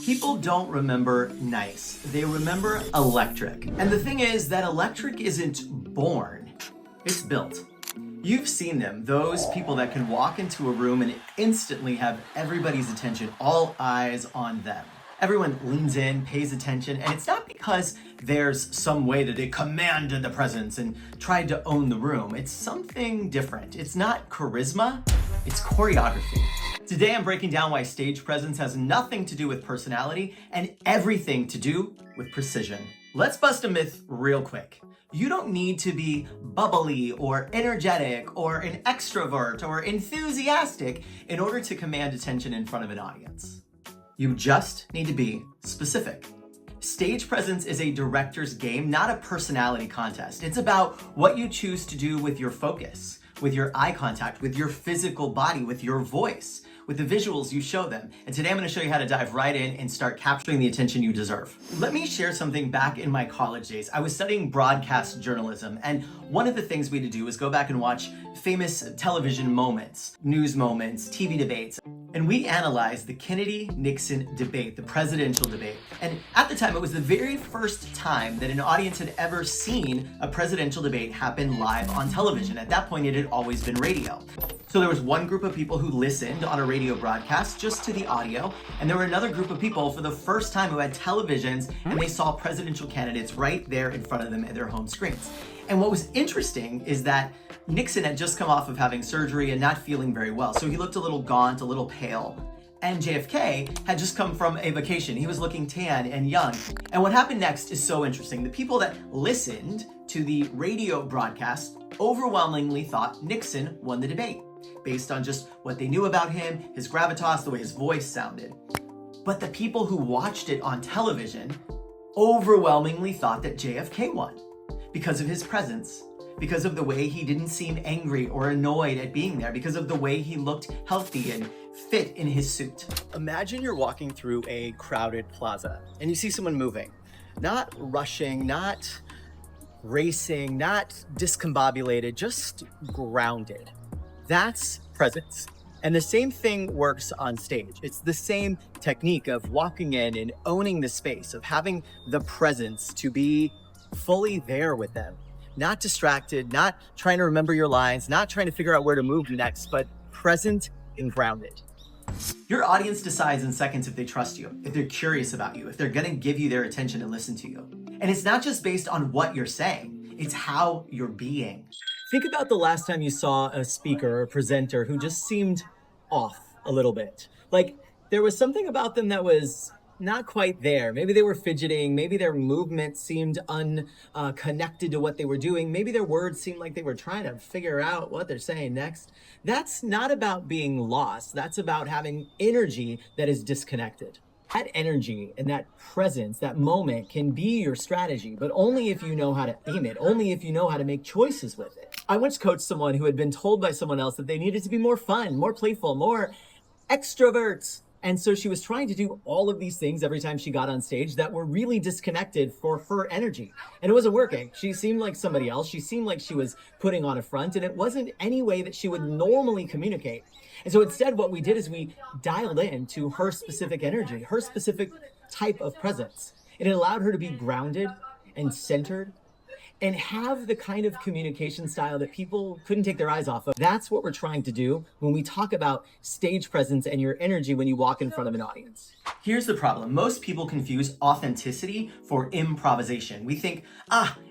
People don't remember nice, they remember electric. And the thing is that electric isn't born, it's built. You've seen them, those people that can walk into a room and instantly have everybody's attention, all eyes on them. Everyone leans in, pays attention, and it's not because there's some way that they commanded the presence and tried to own the room. It's something different. It's not charisma, it's choreography. Today I'm breaking down why stage presence has nothing to do with personality and everything to do with precision. Let's bust a myth real quick. You don't need to be bubbly or energetic or an extrovert or enthusiastic in order to command attention in front of an audience. You just need to be specific. Stage presence is a director's game, not a personality contest. It's about what you choose to do with your focus, with your eye contact, with your physical body, with your voice, with the visuals you show them. And today I'm going to show you how to dive right in and start capturing the attention you deserve. Let me share something back in my college days. I was studying broadcast journalism, and one of the things we had to do was go back and watch famous television moments, news moments, TV debates. And we analyzed the Kennedy-Nixon debate, the presidential debate. And at the time, it was the very first time that an audience had ever seen a presidential debate happen live on television. At that point, it had always been radio. So there was one group of people who listened on a radio broadcast just to the audio, and there were another group of people for the first time who had televisions and they saw presidential candidates right there in front of them at their home screens. And what was interesting is that Nixon had just come off of having surgery and not feeling very well. So he looked a little gaunt, a little pale. And JFK had just come from a vacation. He was looking tan and young. And what happened next is so interesting. The people that listened to the radio broadcast overwhelmingly thought Nixon won the debate based on just what they knew about him, his gravitas, the way his voice sounded. But the people who watched it on television overwhelmingly thought that JFK won because of his presence, because of the way he didn't seem angry or annoyed at being there, because of the way he looked healthy and fit in his suit. Imagine you're walking through a crowded plaza and you see someone moving, not rushing, not racing, not discombobulated, just grounded. That's presence. And the same thing works on stage. It's the same technique of walking in and owning the space, of having the presence to be fully there with them. Not distracted, not trying to remember your lines, not trying to figure out where to move next, but present and grounded. Your audience decides in seconds if they trust you, if they're curious about you, if they're gonna give you their attention and listen to you. And it's not just based on what you're saying, it's how you're being. Think about the last time you saw a speaker or presenter who just seemed off a little bit. Like there was something about them that was not quite there. Maybe they were fidgeting. Maybe their movement seemed unconnected to what they were doing. Maybe their words seemed like they were trying to figure out what they're saying next. That's not about being lost. That's about having energy that is disconnected. That energy and that presence, that moment can be your strategy, but only if you know how to aim it, only if you know how to make choices with it. I once coached someone who had been told by someone else that they needed to be more fun, more playful, more extroverts. And so she was trying to do all of these things every time she got on stage that were really disconnected for her energy. And it wasn't working. She seemed like somebody else. She seemed like she was putting on a front, and it wasn't any way that she would normally communicate. And so instead, what we did is we dialed in to her specific energy, her specific type of presence. And it allowed her to be grounded and centered and have the kind of communication style that people couldn't take their eyes off of. That's what we're trying to do when we talk about stage presence and your energy when you walk in front of an audience. Here's the problem. Most people confuse authenticity for improvisation. We think,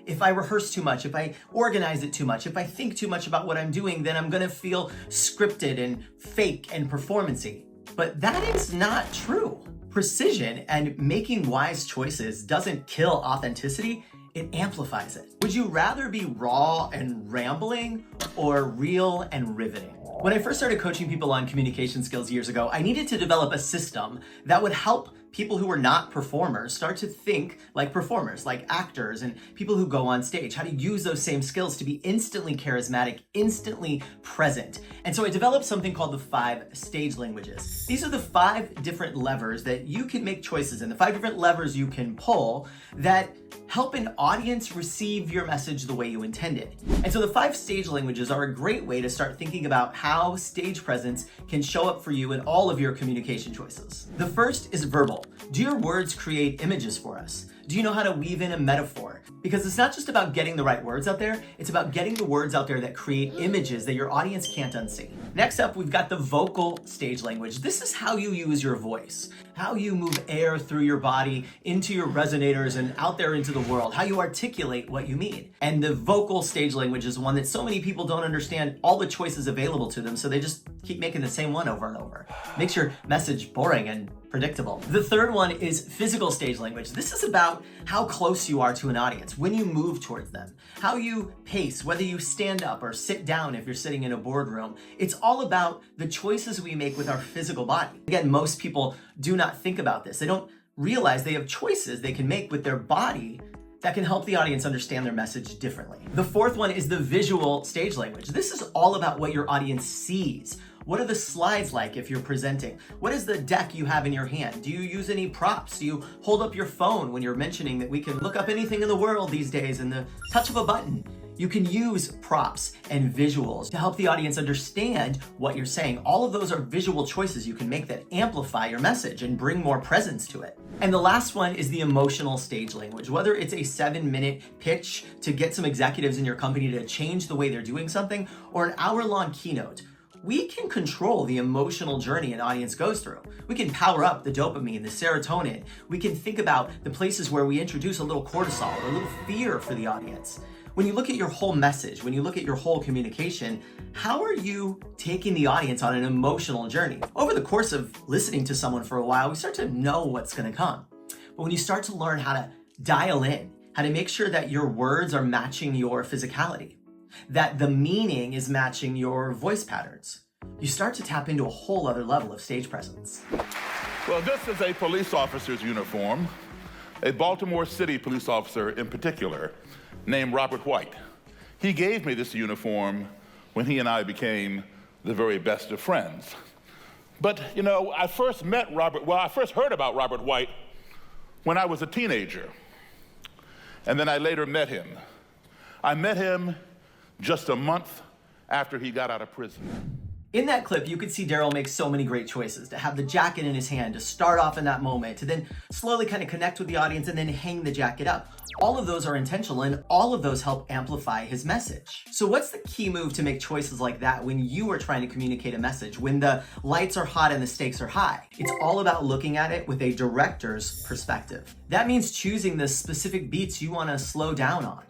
if I rehearse too much, if I organize it too much, if I think too much about what I'm doing, then I'm gonna feel scripted and fake and performancy. But that is not true. Precision and making wise choices doesn't kill authenticity, it amplifies it. Would you rather be raw and rambling or real and riveting? When I first started coaching people on communication skills years ago, I needed to develop a system that would help people who were not performers start to think like performers, like actors and people who go on stage, how to use those same skills to be instantly charismatic, instantly present. And so I developed something called the 5 stage languages. These are the 5 different levers that you can make choices in, the 5 different levers you can pull that help an audience receive your message the way you intended. And so the 5 stage languages are a great way to start thinking about how stage presence can show up for you in all of your communication choices. The first is verbal. visual? Do your words create images for us? Do you know how to weave in a metaphor? Because it's not just about getting the right words out there, it's about getting the words out there that create images that your audience can't unsee. Next up, we've got the vocal stage language. This is how you use your voice, how you move air through your body into your resonators and out there into the world, how you articulate what you mean. And the vocal stage language is one that so many people don't understand all the choices available to them, so they just keep making the same one over and over. Makes your message boring and predictable. The third one is physical stage language. This is about how close you are to an audience, when you move towards them, how you pace, whether you stand up or sit down if you're sitting in a boardroom. It's all about the choices we make with our physical body. Again, most people do not think about this. They don't realize they have choices they can make with their body that can help the audience understand their message differently. The fourth one is the visual stage language. This is all about what your audience sees. What are the slides like if you're presenting? What is the deck you have in your hand? Do you use any props? Do you hold up your phone when you're mentioning that we can look up anything in the world these days in the touch of a button? You can use props and visuals to help the audience understand what you're saying. All of those are visual choices you can make that amplify your message and bring more presence to it. And the last one is the emotional stage language. Whether it's a 7-minute pitch to get some executives in your company to change the way they're doing something, or an hour-long keynote, we can control the emotional journey an audience goes through. We can power up the dopamine, the serotonin. We can think about the places where we introduce a little cortisol or a little fear for the audience. When you look at your whole message, when you look at your whole communication, how are you taking the audience on an emotional journey? Over the course of listening to someone for a while, we start to know what's going to come. But when you start to learn how to dial in, how to make sure that your words are matching your physicality, that the meaning is matching your voice patterns, you start to tap into a whole other level of stage presence. Well, this is a police officer's uniform, a Baltimore City police officer in particular, named Robert White. He gave me this uniform when he and I became the very best of friends. But, you know, I first heard about Robert White when I was a teenager. And then I later met him. I met him just a month after he got out of prison. In that clip, you could see Daryl make so many great choices. To have the jacket in his hand, to start off in that moment, to then slowly kind of connect with the audience and then hang the jacket up. All of those are intentional and all of those help amplify his message. So what's the key move to make choices like that when you are trying to communicate a message, when the lights are hot and the stakes are high? It's all about looking at it with a director's perspective. That means choosing the specific beats you want to slow down on.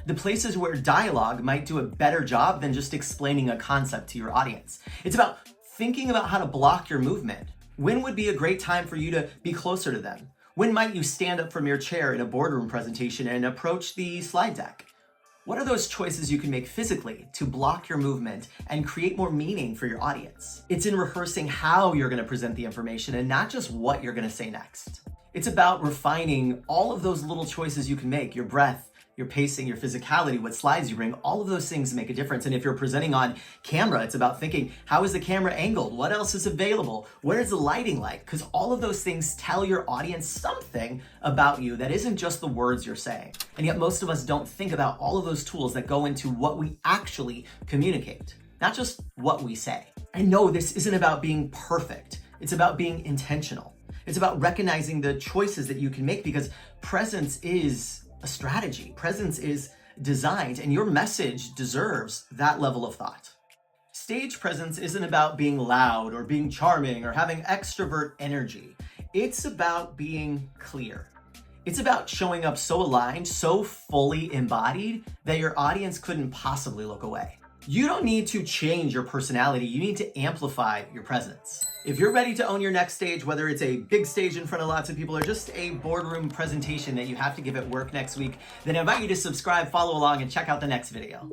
The places where dialogue might do a better job than just explaining a concept to your audience. It's about thinking about how to block your movement. When would be a great time for you to be closer to them? When might you stand up from your chair in a boardroom presentation and approach the slide deck? What are those choices you can make physically to block your movement and create more meaning for your audience? It's in rehearsing how you're going to present the information and not just what you're going to say next. It's about refining all of those little choices you can make, your breath, your pacing, your physicality, what slides you bring, all of those things make a difference. And if you're presenting on camera, it's about thinking, how is the camera angled? What else is available? What is the lighting like? Because all of those things tell your audience something about you that isn't just the words you're saying. And yet most of us don't think about all of those tools that go into what we actually communicate, not just what we say. I know this isn't about being perfect. It's about being intentional. It's about recognizing the choices that you can make, because presence is a strategy. Presence is designed, and your message deserves that level of thought. Stage presence isn't about being loud or being charming or having extrovert energy. It's about being clear. It's about showing up so aligned, so fully embodied that your audience couldn't possibly look away. You don't need to change your personality, you need to amplify your presence. If you're ready to own your next stage, whether it's a big stage in front of lots of people or just a boardroom presentation that you have to give at work next week, then I invite you to subscribe, follow along, and check out the next video.